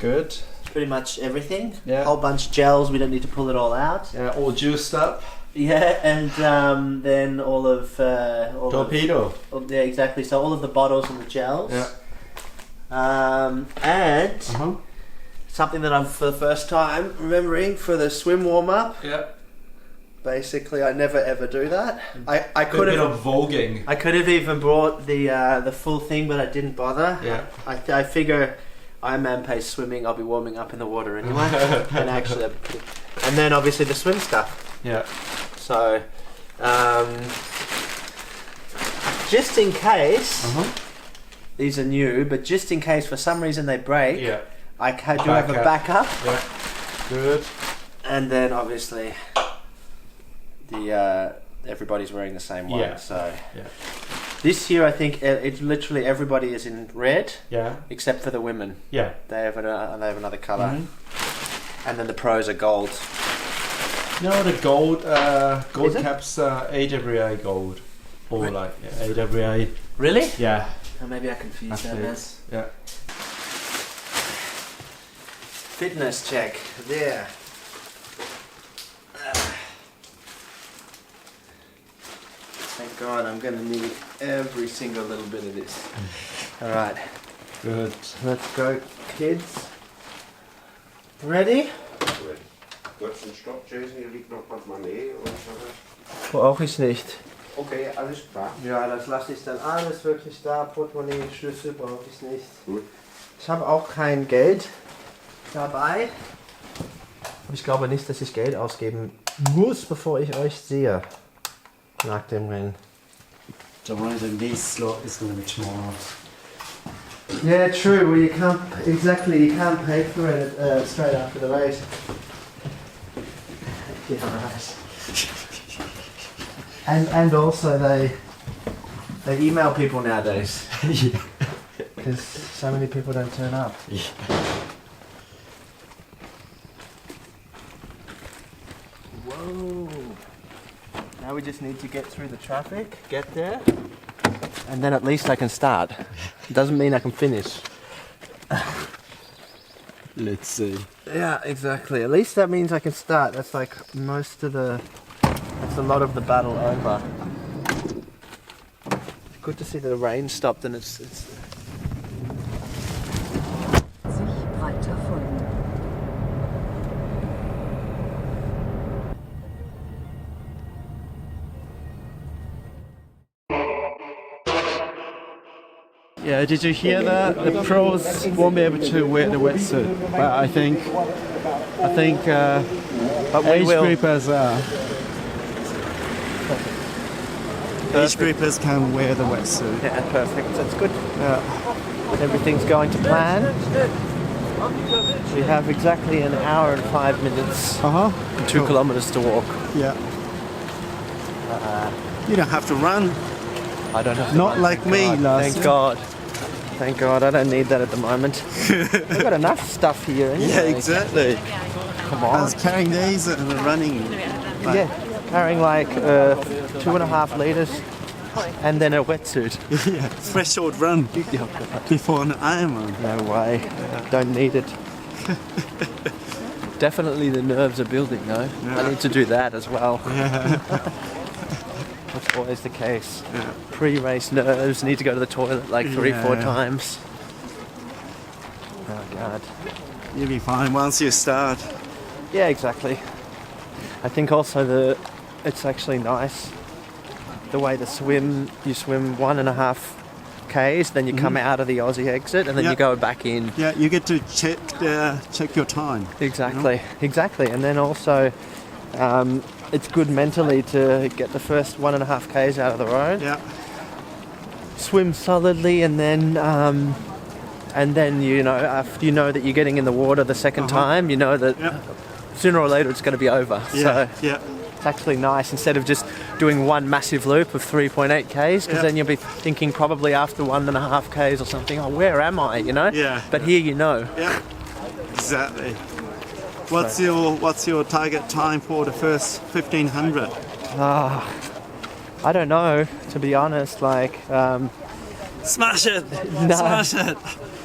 [SPEAKER 3] Good.
[SPEAKER 2] Pretty much everything.
[SPEAKER 3] Yeah.
[SPEAKER 2] Whole bunch of gels, we don't need to pull it all out.
[SPEAKER 3] Yeah. All juiced up.
[SPEAKER 2] Yeah, and then all of
[SPEAKER 3] Torpedo.
[SPEAKER 2] yeah, exactly. So all of the bottles and the gels.
[SPEAKER 3] Yeah.
[SPEAKER 2] And something that I'm for the first time remembering for the swim warm up.
[SPEAKER 3] Yeah.
[SPEAKER 2] Basically, I never ever do that. I could
[SPEAKER 3] Bit
[SPEAKER 2] have
[SPEAKER 3] of voguing.
[SPEAKER 2] I could have even brought the full thing, but I didn't bother.
[SPEAKER 3] Yeah.
[SPEAKER 2] I figure Ironman pace swimming, I'll be warming up in the water anyway. And actually, and then obviously the swim stuff.
[SPEAKER 3] Yeah.
[SPEAKER 2] So, just in case, these are new, but just in case for some reason they break,
[SPEAKER 3] Yeah.
[SPEAKER 2] I do have a backup.
[SPEAKER 3] Yeah. Good.
[SPEAKER 2] And then obviously, everybody's wearing the same one.
[SPEAKER 3] Yeah.
[SPEAKER 2] So,
[SPEAKER 3] Yeah.
[SPEAKER 2] this year I think it's literally everybody is in red,
[SPEAKER 3] Yeah.
[SPEAKER 2] except for the women.
[SPEAKER 3] Yeah.
[SPEAKER 2] They have another color,
[SPEAKER 3] Mhm.
[SPEAKER 2] and then the pros are gold.
[SPEAKER 3] No, the gold
[SPEAKER 2] Is it?
[SPEAKER 3] caps AWA gold. Or like AWA.
[SPEAKER 2] Really?
[SPEAKER 3] Yeah.
[SPEAKER 2] Oh, maybe I confused that. Man.
[SPEAKER 3] Athletes. Yeah.
[SPEAKER 2] Fitness check. There. Thank God, I'm gonna need every single little bit of this. All right,
[SPEAKER 3] Good.
[SPEAKER 2] let's go, kids. Ready?
[SPEAKER 4] Kurzen Stopp, Jason, hier liegt noch Portemonnaie und so.
[SPEAKER 2] Brauche ich nicht.
[SPEAKER 4] Okay, alles klar.
[SPEAKER 2] Ja, das lasse ich dann alles wirklich da. Portemonnaie, Schlüssel brauche ich nicht.
[SPEAKER 4] Gut.
[SPEAKER 2] Ich habe auch kein Geld dabei. Aber ich glaube nicht, dass ich Geld ausgeben muss, bevor ich euch sehe. Nach dem Rennen.
[SPEAKER 1] Don't worry, the knee slot is going to be tomorrow.
[SPEAKER 2] Yeah, true. Well, you can't pay for it straight after the race. Yeah, right. And also they email people nowadays.
[SPEAKER 3] Yeah.
[SPEAKER 2] Because so many people don't turn up.
[SPEAKER 3] Yeah.
[SPEAKER 2] Whoa. Now we just need to get through the traffic, get there, and then at least I can start. It doesn't mean I can finish.
[SPEAKER 1] Let's see.
[SPEAKER 2] Yeah, exactly. At least that means I can start. That's like that's a lot of the battle over. It's good to see the rain stopped and it's
[SPEAKER 5] Weiter folgen.
[SPEAKER 1] Yeah, did you hear that? The pros won't be able to wear the wetsuit, but I think
[SPEAKER 2] but we
[SPEAKER 1] age
[SPEAKER 2] will.
[SPEAKER 1] groupers are. Age groupers can wear the wetsuit.
[SPEAKER 2] Yeah, perfect. That's good.
[SPEAKER 1] Yeah.
[SPEAKER 2] Everything's going to plan. We have exactly an hour and 5 minutes,
[SPEAKER 1] Uh huh.
[SPEAKER 2] and 2 kilometers to walk.
[SPEAKER 1] Yeah. You don't have to run.
[SPEAKER 2] I don't know.
[SPEAKER 1] Not like me last
[SPEAKER 2] Thank
[SPEAKER 1] year.
[SPEAKER 2] God. Thank God. I don't need that at the moment. I've got enough stuff here anyway.
[SPEAKER 1] Yeah, exactly.
[SPEAKER 2] Come
[SPEAKER 1] I
[SPEAKER 2] on.
[SPEAKER 1] was carrying these and running. Like,
[SPEAKER 2] Yeah, carrying like 2.5 litres and then a wetsuit.
[SPEAKER 1] yeah, threshold run before an Ironman.
[SPEAKER 2] No way. Don't need it. Definitely the nerves are building though.
[SPEAKER 1] Yeah.
[SPEAKER 2] I need to do that as well.
[SPEAKER 1] Yeah.
[SPEAKER 2] That's always the case.
[SPEAKER 1] Yeah.
[SPEAKER 2] Pre-race nerves, need to go to the toilet like 3-4
[SPEAKER 1] Yeah.
[SPEAKER 2] times. Oh God.
[SPEAKER 1] You'll be fine once you start.
[SPEAKER 2] Yeah, exactly. I think also it's actually nice the way you swim 1.5 Ks, then you come out of the Aussie exit and then
[SPEAKER 1] Yeah.
[SPEAKER 2] you go back in.
[SPEAKER 1] Yeah, you get to check your time.
[SPEAKER 2] Exactly, exactly. And then also it's good mentally to get the first 1.5 Ks out of the road,
[SPEAKER 1] Yeah.
[SPEAKER 2] swim solidly, and then you know, after you know that you're getting in the water the second time, you know that
[SPEAKER 1] Yeah.
[SPEAKER 2] sooner or later it's going to be over.
[SPEAKER 1] Yeah.
[SPEAKER 2] So
[SPEAKER 1] Yeah.
[SPEAKER 2] it's actually nice instead of just doing one massive loop of 3.8 Ks, because
[SPEAKER 1] Yeah.
[SPEAKER 2] then you'll be thinking probably after 1.5 Ks or something, oh, where am I, you know?
[SPEAKER 1] Yeah.
[SPEAKER 2] But here you know.
[SPEAKER 1] Yeah. Exactly. What's your target time for the first 1500?
[SPEAKER 2] I don't know, to be honest, like...
[SPEAKER 1] Smash it!
[SPEAKER 2] No.
[SPEAKER 1] Smash it!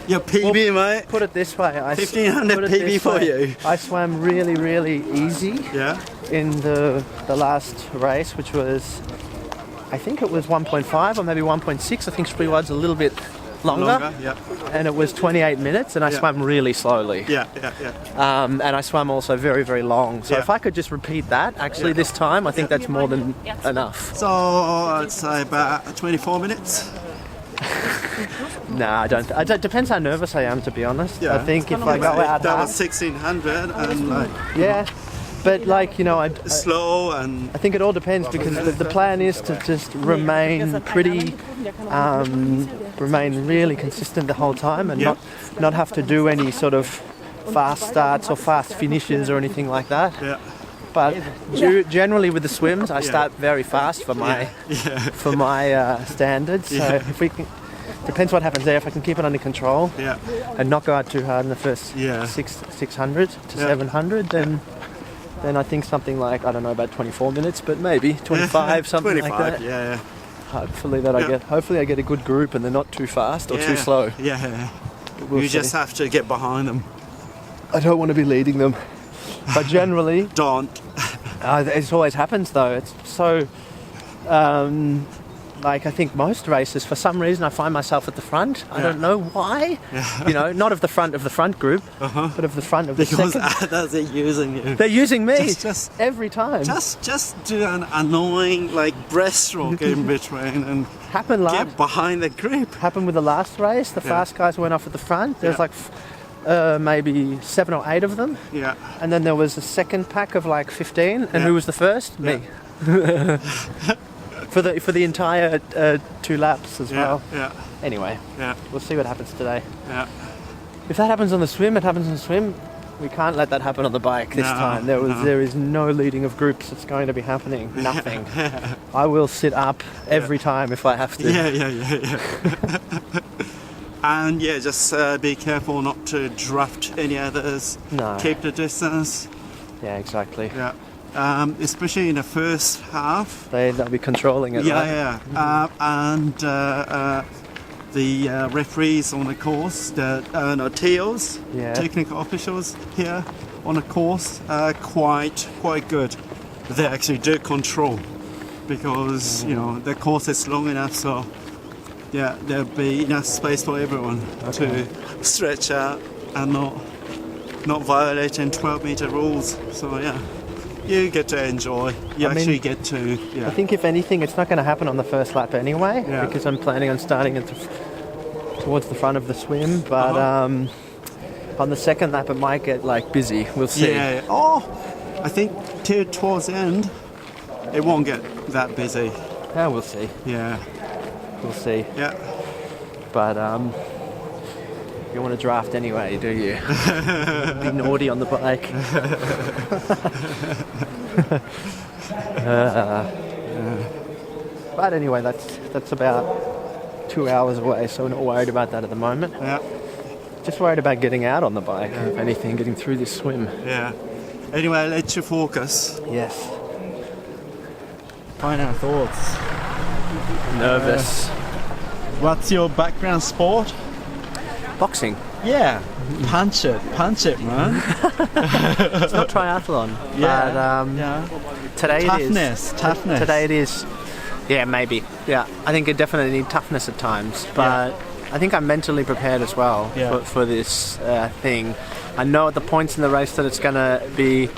[SPEAKER 1] Your PB, mate.
[SPEAKER 2] Put it this way,
[SPEAKER 1] 1500
[SPEAKER 2] put it
[SPEAKER 1] PB
[SPEAKER 2] this
[SPEAKER 1] for
[SPEAKER 2] way.
[SPEAKER 1] you.
[SPEAKER 2] I swam really, really easy
[SPEAKER 1] Yeah.
[SPEAKER 2] in the last race, which was, I think it was 1.5 or maybe 1.6. I think Spreewald's a little bit longer.
[SPEAKER 1] Yeah.
[SPEAKER 2] And it was 28 minutes, and I
[SPEAKER 1] Yeah.
[SPEAKER 2] swam really slowly.
[SPEAKER 1] Yeah.
[SPEAKER 2] And I swam also very, very long. So
[SPEAKER 1] Yeah.
[SPEAKER 2] if I could just repeat that, actually this time, I think that's more than enough.
[SPEAKER 1] So I'd say about 24 minutes.
[SPEAKER 2] Nah, I don't. It depends how nervous I am, to be honest.
[SPEAKER 1] Yeah.
[SPEAKER 2] I think if I go out
[SPEAKER 1] that
[SPEAKER 2] hard,
[SPEAKER 1] was 1600 and like
[SPEAKER 2] yeah. But like, you know, I
[SPEAKER 1] slow and
[SPEAKER 2] think it all depends, because the plan is to just remain pretty, remain really consistent the whole time, and
[SPEAKER 1] Yeah.
[SPEAKER 2] not have to do any sort of fast starts or fast finishes or anything like that.
[SPEAKER 1] yeah.
[SPEAKER 2] But generally with the swims, I start very fast for my standards. So
[SPEAKER 1] Yeah.
[SPEAKER 2] if we can, depends what happens there. If I can keep it under control
[SPEAKER 1] Yeah.
[SPEAKER 2] and not go out too hard in the first
[SPEAKER 1] Yeah.
[SPEAKER 2] 600 to
[SPEAKER 1] Yeah.
[SPEAKER 2] 700, then I think something like, I don't know, about 24 minutes, but maybe 25, something
[SPEAKER 1] 25,
[SPEAKER 2] like that.
[SPEAKER 1] yeah.
[SPEAKER 2] Hopefully
[SPEAKER 1] Yeah.
[SPEAKER 2] hopefully I get a good group and they're not too fast or too slow.
[SPEAKER 1] Yeah.
[SPEAKER 2] We'll
[SPEAKER 1] You
[SPEAKER 2] see.
[SPEAKER 1] just have to get behind them.
[SPEAKER 2] I don't want to be leading them, but generally.
[SPEAKER 1] Don't.
[SPEAKER 2] It always happens though. It's so, like I think most races, for some reason I find myself at the front. I don't know why. You know, not of the front group, but of the front of the
[SPEAKER 1] Because
[SPEAKER 2] second.
[SPEAKER 1] others are using you.
[SPEAKER 2] They're using me
[SPEAKER 1] Just
[SPEAKER 2] every time.
[SPEAKER 1] just do an annoying like breaststroke in between and
[SPEAKER 2] Happened
[SPEAKER 1] get behind the group.
[SPEAKER 2] Happened with the last race. The fast guys went off at the front. There's
[SPEAKER 1] Yeah.
[SPEAKER 2] like maybe 7 or 8 of them,
[SPEAKER 1] Yeah.
[SPEAKER 2] and then there was a second pack of like 15. And
[SPEAKER 1] Yeah.
[SPEAKER 2] who was the first? Me. for the entire 2 laps as well.
[SPEAKER 1] Yeah.
[SPEAKER 2] Anyway,
[SPEAKER 1] Yeah.
[SPEAKER 2] we'll see what happens today.
[SPEAKER 1] Yeah.
[SPEAKER 2] If that happens on the swim, it happens on the swim. We can't let that happen on the bike this
[SPEAKER 1] No,
[SPEAKER 2] time.
[SPEAKER 1] no.
[SPEAKER 2] There is no leading of groups that's going to be happening. Nothing. I will sit up every time if I have to.
[SPEAKER 1] Yeah. And yeah, just be careful not to draft any others.
[SPEAKER 2] No.
[SPEAKER 1] Keep the distance.
[SPEAKER 2] Yeah, exactly.
[SPEAKER 1] Yeah. Especially in the first half.
[SPEAKER 2] They'll be controlling it. Right?
[SPEAKER 1] Yeah. And the referees on the course, the TOs,
[SPEAKER 2] Yeah.
[SPEAKER 1] technical officials here on the course, are quite good. They actually do control because the course is long enough, so yeah, there'll be enough space for everyone to stretch out and not violating 12-meter rules. So yeah, you get to enjoy. You actually get to. Yeah.
[SPEAKER 2] I think if anything, it's not going to happen on the first lap anyway,
[SPEAKER 1] Yeah.
[SPEAKER 2] because I'm planning on starting towards the front of the swim. But on the second lap, it might get busy. We'll see.
[SPEAKER 1] Yeah. Oh, I think towards the end, it won't get that busy.
[SPEAKER 2] Yeah, we'll see.
[SPEAKER 1] Yeah.
[SPEAKER 2] We'll see.
[SPEAKER 1] Yeah.
[SPEAKER 2] But you want to draft anyway, do you? Be naughty on the bike. But anyway, that's about 2 hours away, so we're not worried about that at the moment.
[SPEAKER 1] Yeah.
[SPEAKER 2] Just worried about getting out on the bike, if anything, getting through this swim.
[SPEAKER 1] Yeah. Anyway, let you focus.
[SPEAKER 2] Yes.
[SPEAKER 1] Final thoughts.
[SPEAKER 2] Nervous.
[SPEAKER 1] What's your background sport?
[SPEAKER 2] Boxing.
[SPEAKER 1] Yeah. Punch it, man.
[SPEAKER 2] It's not triathlon.
[SPEAKER 1] Yeah.
[SPEAKER 2] But today it is.
[SPEAKER 1] Toughness.
[SPEAKER 2] Today it is. Yeah, maybe. Yeah, I think I definitely need toughness at times, but I think I'm mentally prepared as well for this thing. I know at the points in the race that it's going to be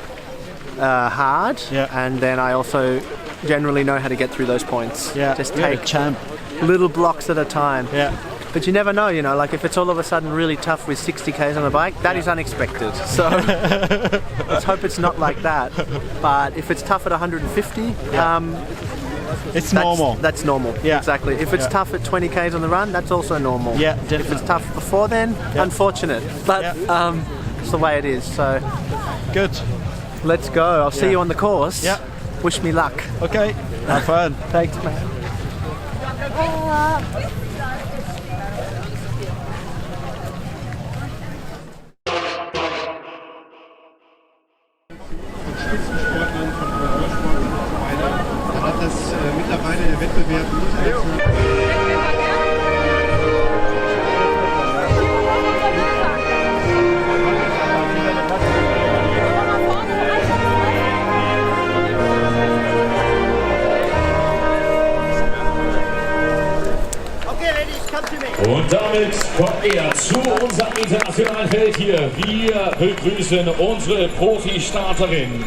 [SPEAKER 2] hard, and then I also generally know how to get through those points.
[SPEAKER 1] Yeah.
[SPEAKER 2] Just
[SPEAKER 1] You're a
[SPEAKER 2] take
[SPEAKER 1] champ.
[SPEAKER 2] little blocks at a time.
[SPEAKER 1] Yeah.
[SPEAKER 2] But you never know, if it's all of a sudden really tough with 60 k's on the bike, that is unexpected. So let's hope it's not like that. But if it's tough at 150,
[SPEAKER 1] It's normal.
[SPEAKER 2] That's normal.
[SPEAKER 1] Yeah.
[SPEAKER 2] Exactly. If it's tough at 20 k's on the run, that's also normal.
[SPEAKER 1] Yeah,
[SPEAKER 2] If
[SPEAKER 1] definitely.
[SPEAKER 2] it's tough before then, unfortunate. But it's the way it is. So
[SPEAKER 1] Good.
[SPEAKER 2] let's go. I'll see you on the course.
[SPEAKER 1] Yeah.
[SPEAKER 2] Wish me luck.
[SPEAKER 1] Okay. Have fun.
[SPEAKER 2] Thanks, man.
[SPEAKER 4] Hat das mittlerweile der Wettbewerb international.
[SPEAKER 6] Und damit kommt er zu unserem internationalen Feld hier. Wir begrüßen unsere Profi-Starterin.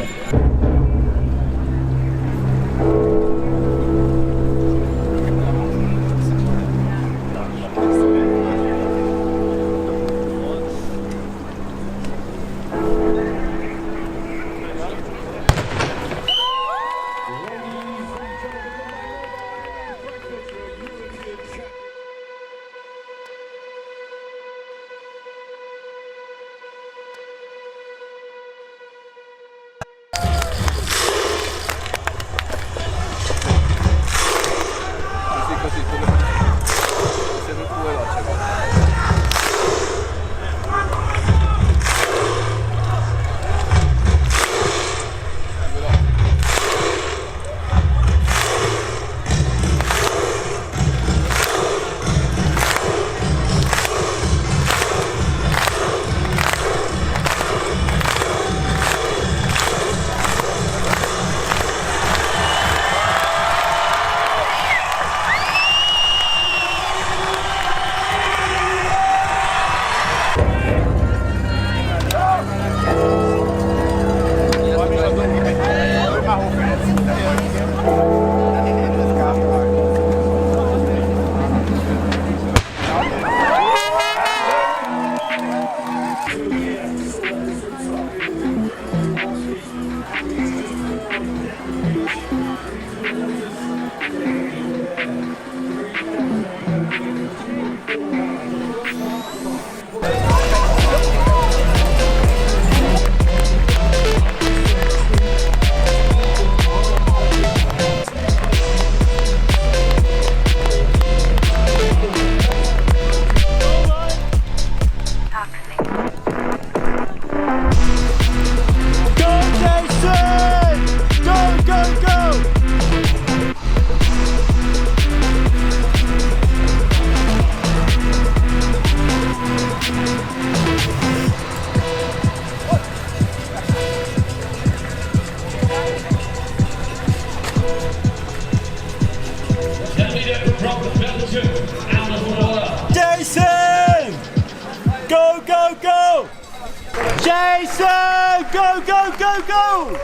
[SPEAKER 1] Jason! Go, go, go, go!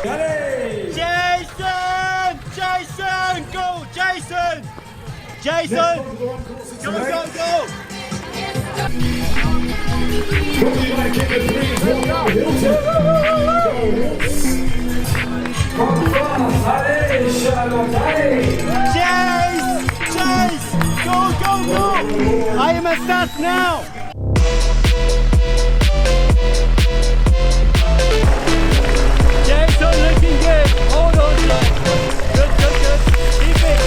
[SPEAKER 1] Jason! Jason! Go, Jason! Jason! Go, go, go! Chase! Chase! Go, go, go! I am a start now! Jason looking good! Hold on, sir! Good, good, good! Keep it!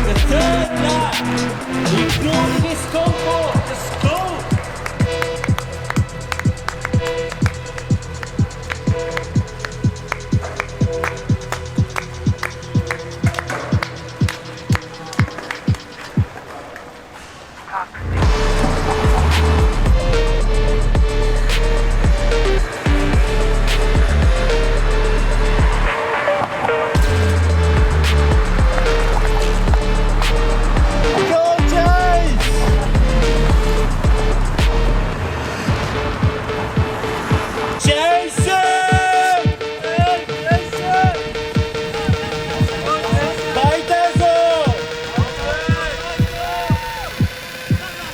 [SPEAKER 1] The third lap! Ignore the discomfort! Just go!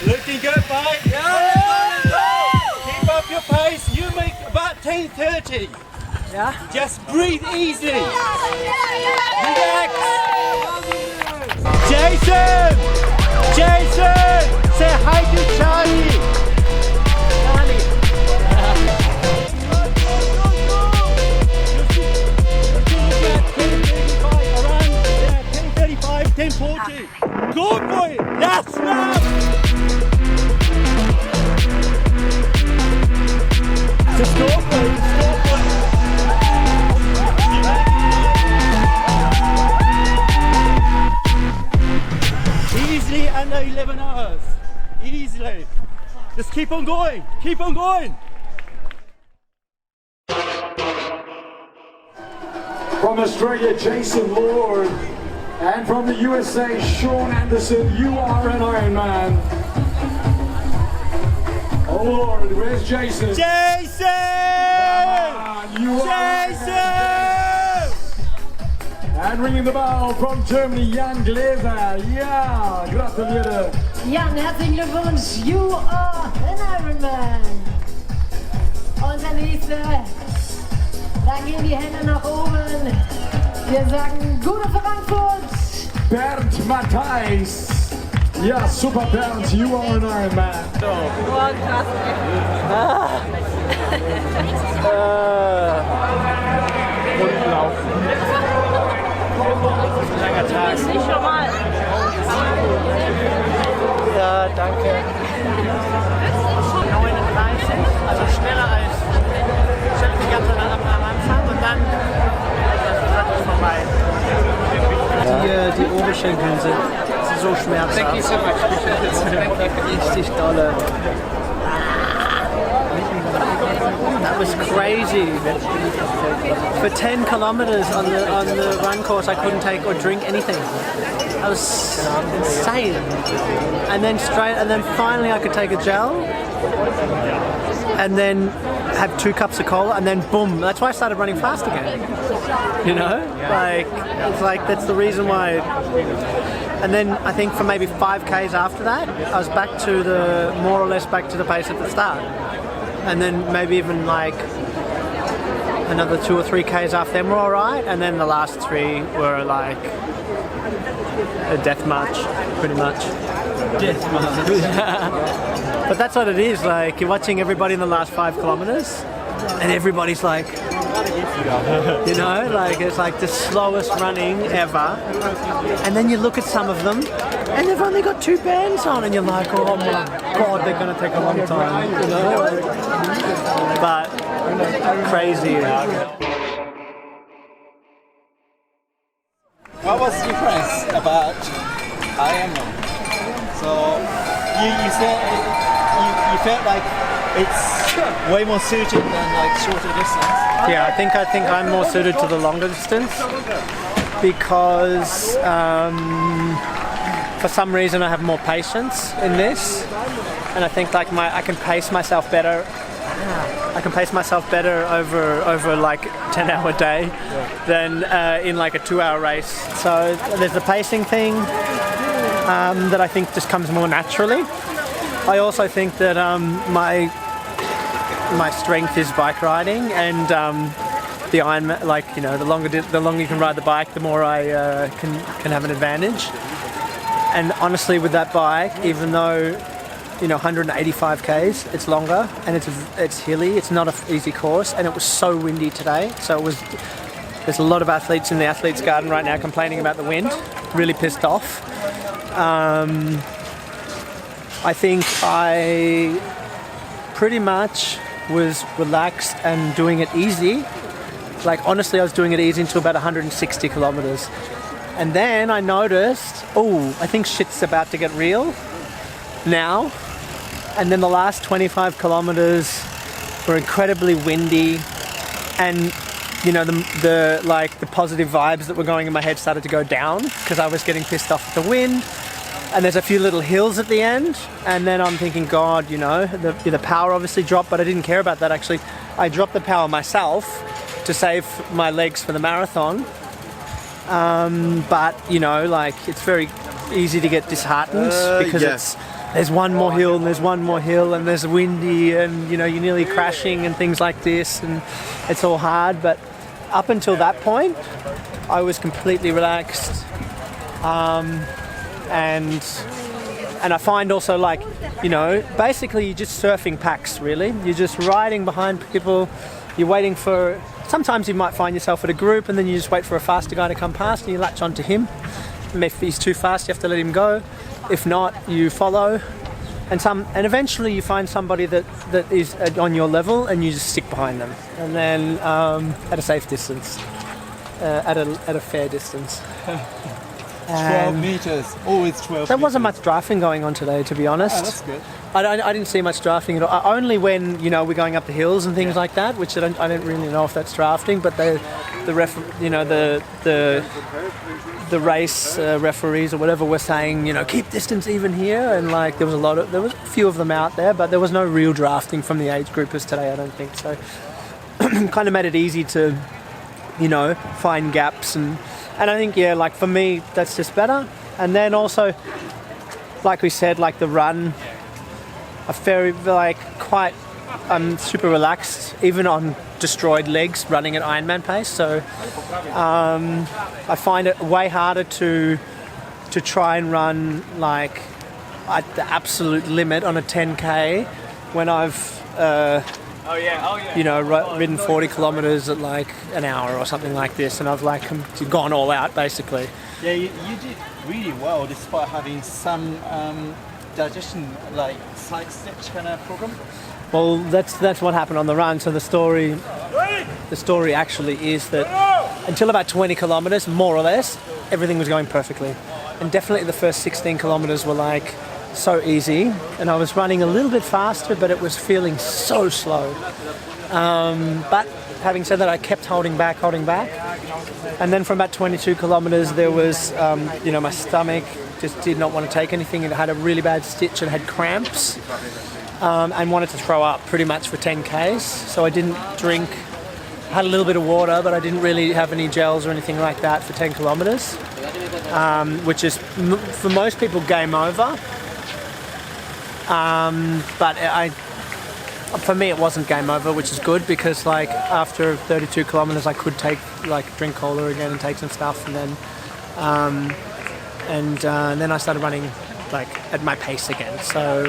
[SPEAKER 1] Looking good, bye. Keep up your pace. You make about 10:30.
[SPEAKER 2] Yeah?
[SPEAKER 1] Just breathe easy. Relax. Jason! Jason! Say hi to Charlie. Charlie. Around 10:35, 10:40. Good boy. Last lap. Just go for it, just go for it. Easily under 11 hours. Easily. Just keep on going. Keep on going.
[SPEAKER 7] From Australia, Jason Lord. And from the USA, Sean Anderson. You are an Ironman. Oh Lord, where's Jason?
[SPEAKER 1] Jason!
[SPEAKER 7] You
[SPEAKER 1] Jason!
[SPEAKER 7] And ringing the bell from Germany, Jan Gläser. Ja, gratuliere.
[SPEAKER 5] Jan, herzlichen Glückwunsch. You are an Ironman. Und der nächste. Da gehen die Hände nach oben. Wir sagen Gute Frankfurt.
[SPEAKER 7] Bernd Matthijs. Ja, super Bernd, you are an Ironman.
[SPEAKER 8] Boah, krass.
[SPEAKER 2] Langer Tag.
[SPEAKER 8] Nicht schon mal.
[SPEAKER 2] Ja, danke. 39, also schneller als die ganze Zeit am Anfang und dann ist es vorbei. Die Oberschenkel sind so schmerzhaft. Richtig dolle. That was crazy. For 10 kilometers on the run course, I couldn't take or drink anything. That was insane. And then finally I could take a gel, and then have 2 cups of cola, and then boom. That's why I started running fast again. You know, it's like that's the reason why. And then I think for maybe 5 Ks after that, I was back to more or less back to the pace at the start. And then maybe even like another 2 or 3 Ks after them were all right, and then the last 3 were like a death march, pretty much.
[SPEAKER 1] Death march.
[SPEAKER 2] But that's what it is. Like you're watching everybody in the last 5 kilometers, and everybody's like, you know, like it's like the slowest running ever. And then you look at some of them, and they've only got 2 bands on, and you're like, oh my god, they're gonna take a long time, you know. But crazy.
[SPEAKER 1] What was impressed about Ironman? So you said you felt like it's way more suited than like shorter distance.
[SPEAKER 2] Yeah, I think I'm more suited to the longer distance because for some reason I have more patience in this. and I think like I can pace myself better. I can pace myself better over like 10-hour day than in like a 2-hour race. So there's the pacing thing that I think just comes more naturally. I also think that my strength is bike riding, and the Ironman, like, you know, the longer you can ride the bike, the more I can have an advantage. And honestly, with that bike, even though, you know, 185 k's, it's longer and it's hilly. It's not an easy course, and it was so windy today. So there's a lot of athletes in the athletes' garden right now complaining about the wind. Really pissed off. I think I pretty much was relaxed and doing it easy. Like, honestly, I was doing it easy until about 160 kilometers. And then I noticed, I think shit's about to get real now. And then the last 25 kilometers were incredibly windy, and, you know, the positive vibes that were going in my head started to go down because I was getting pissed off at the wind. And there's a few little hills at the end, and then I'm thinking, God, you know, the power obviously dropped, but I didn't care about that actually. I dropped the power myself to save my legs for the marathon. But, you know, like, it's very easy to get disheartened because there's one more hill and there's one more hill and there's windy and, you know, you're nearly crashing and things like this, and it's all hard. But up until that point, I was completely relaxed. And I find also, like, you know, basically you're just surfing packs, really. You're just riding behind people. You're waiting for, sometimes you might find yourself at a group and then you just wait for a faster guy to come past and you latch onto him. And if he's too fast, you have to let him go. If not, you follow. And eventually you find somebody that is on your level and you just stick behind them. And then at a safe distance, at a fair distance.
[SPEAKER 1] 12 meters, always 12
[SPEAKER 2] There wasn't
[SPEAKER 1] meters.
[SPEAKER 2] much drafting going on today, to be honest.
[SPEAKER 1] Oh, that's good.
[SPEAKER 2] I didn't see much drafting at all. Only when, you know, we're going up the hills and things like that, which I don't really know if that's drafting. But the race referees or whatever were saying, you know, keep distance even here, and like there was a few of them out there, but there was no real drafting from the age groupers today, I don't think. So kind of made it easy to, you know, find gaps and I think, yeah, like for me, that's just better. And then also, like we said, like the run, I'm super relaxed, even on destroyed legs, running at Ironman pace. So I find it way harder to try and run like at the absolute limit on a 10K when I've you know, ridden 40 kilometers at like an hour or something like this, and I've like gone all out basically.
[SPEAKER 1] Yeah, you did really well despite having some digestion, like side stitch kind of problem.
[SPEAKER 2] Well, that's what happened on the run. So the story actually is that until about 20 kilometers, more or less, everything was going perfectly, and definitely the first 16 kilometers were like so easy, and I was running a little bit faster, but it was feeling so slow. But having said that, I kept holding back, and then from about 22 kilometers, there was, you know, my stomach just did not want to take anything. It had a really bad stitch and had cramps, and wanted to throw up pretty much for 10Ks. So I didn't drink. I had a little bit of water, but I didn't really have any gels or anything like that for 10 kilometers, which is for most people game over. But for me it wasn't game over, which is good, because like after 32 kilometers I could drink cola again and take some stuff, and then I started running like at my pace again. So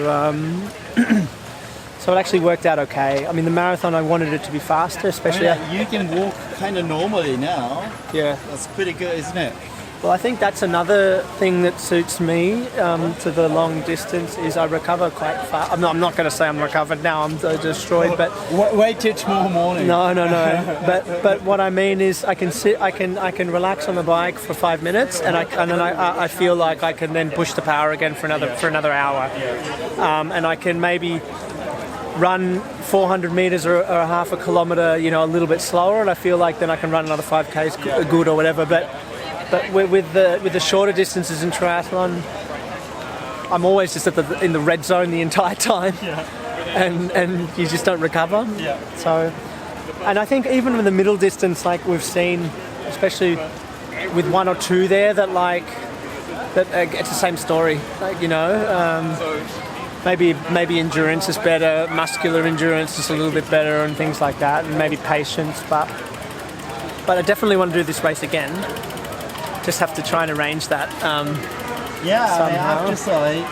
[SPEAKER 2] so it actually worked out okay. I mean, the marathon, I wanted it to be faster, especially.
[SPEAKER 1] You can walk kind of normally now.
[SPEAKER 2] Yeah,
[SPEAKER 1] that's pretty good, isn't it?
[SPEAKER 2] Well, I think that's another thing that suits me to the long distance is I recover quite fast. I'm not going to say I'm recovered now. I'm destroyed, but
[SPEAKER 1] wait till tomorrow morning.
[SPEAKER 2] No. but what I mean is I can sit, I can relax on the bike for 5 minutes, and then I feel like I can then push the power again for another hour, and I can maybe run 400 meters or a half a kilometer, you know, a little bit slower, and I feel like then I can run another 5Ks good or whatever, But with the shorter distances in triathlon, I'm always just in the red zone the entire time, and you just don't recover.
[SPEAKER 1] Yeah.
[SPEAKER 2] So, and I think even in the middle distance, like we've seen, especially with one or two there, that it's the same story. Like, you know, maybe endurance is better, muscular endurance is a little bit better, and things like that, and maybe patience. But I definitely want to do this race again. Just have to try and arrange that.
[SPEAKER 1] Yeah, I
[SPEAKER 2] somehow.
[SPEAKER 1] have to say,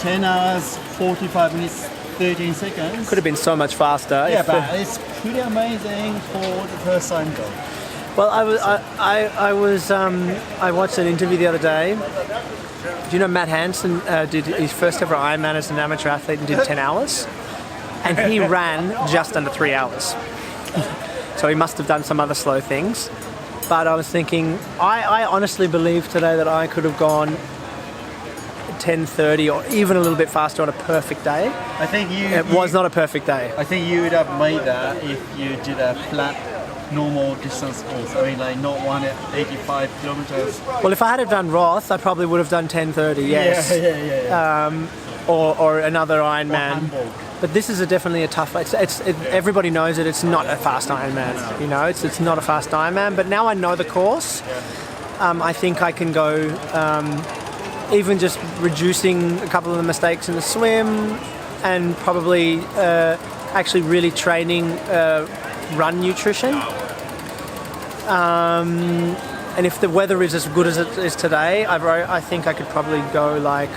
[SPEAKER 1] 10 hours, 45 minutes, 13 seconds.
[SPEAKER 2] Could have been so much faster.
[SPEAKER 1] Yeah,
[SPEAKER 2] if
[SPEAKER 1] but it's pretty amazing for the first time though.
[SPEAKER 2] Well, I watched an interview the other day. Do you know Matt Hansen did his first ever Ironman as an amateur athlete and did 10 hours? And he ran just under 3 hours. So he must have done some other slow things. But I was thinking, I honestly believe today that I could have gone 10:30 or even a little bit faster on a perfect day.
[SPEAKER 1] I think
[SPEAKER 2] It was not a perfect day.
[SPEAKER 1] I think you would have made that if you did a flat, normal distance course. I mean, like not one at 85 kilometers.
[SPEAKER 2] Well, if I had have done Roth, I probably would have done 10:30. Yes.
[SPEAKER 1] Yeah.
[SPEAKER 2] Or another Ironman.
[SPEAKER 1] Hamburg.
[SPEAKER 2] But this is definitely a tough. Everybody knows it. It's not a fast Ironman. You know, it's not a fast Ironman. But now I know the course. I think I can go. Even just reducing a couple of the mistakes in the swim, and probably actually really training run nutrition. And if the weather is as good as it is today, I think I could probably go like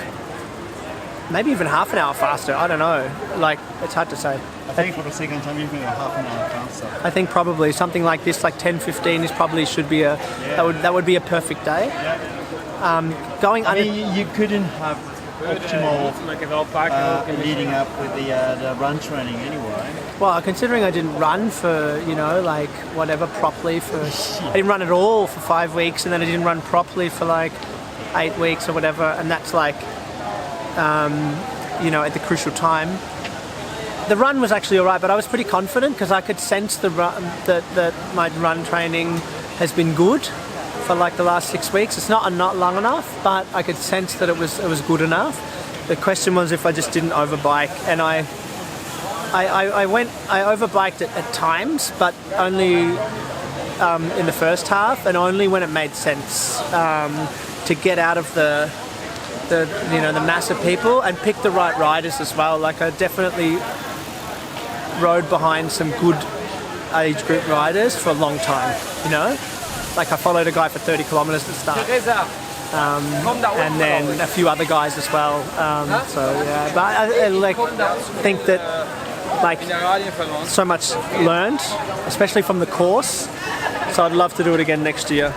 [SPEAKER 2] maybe even half an hour faster. I don't know. Like, it's hard to say.
[SPEAKER 1] I think for the second time you've been half an hour faster.
[SPEAKER 2] I think probably something like this, like 10:15, is probably should be that would be a perfect day. Going
[SPEAKER 1] I
[SPEAKER 2] under.
[SPEAKER 1] mean, you couldn't have optimal leading up with the run training anyway.
[SPEAKER 2] Well, considering I didn't run for, like whatever properly I didn't run at all for 5 weeks, and then I didn't run properly for like 8 weeks or whatever, and that's like, at the crucial time. The run was actually all right, but I was pretty confident because I could sense that my run training has been good for like the last 6 weeks. It's not long enough, but I could sense that it was good enough. The question was if I just didn't overbike, and I overbiked at times, but only in the first half, and only when it made sense to get out of the mass of people and pick the right riders as well. Like, I definitely rode behind some good age group riders for a long time, Like, I followed a guy for 30 kilometers at the start. And then a few other guys as well. But I think that so much learned, especially from the course. So I'd love to do it again next year.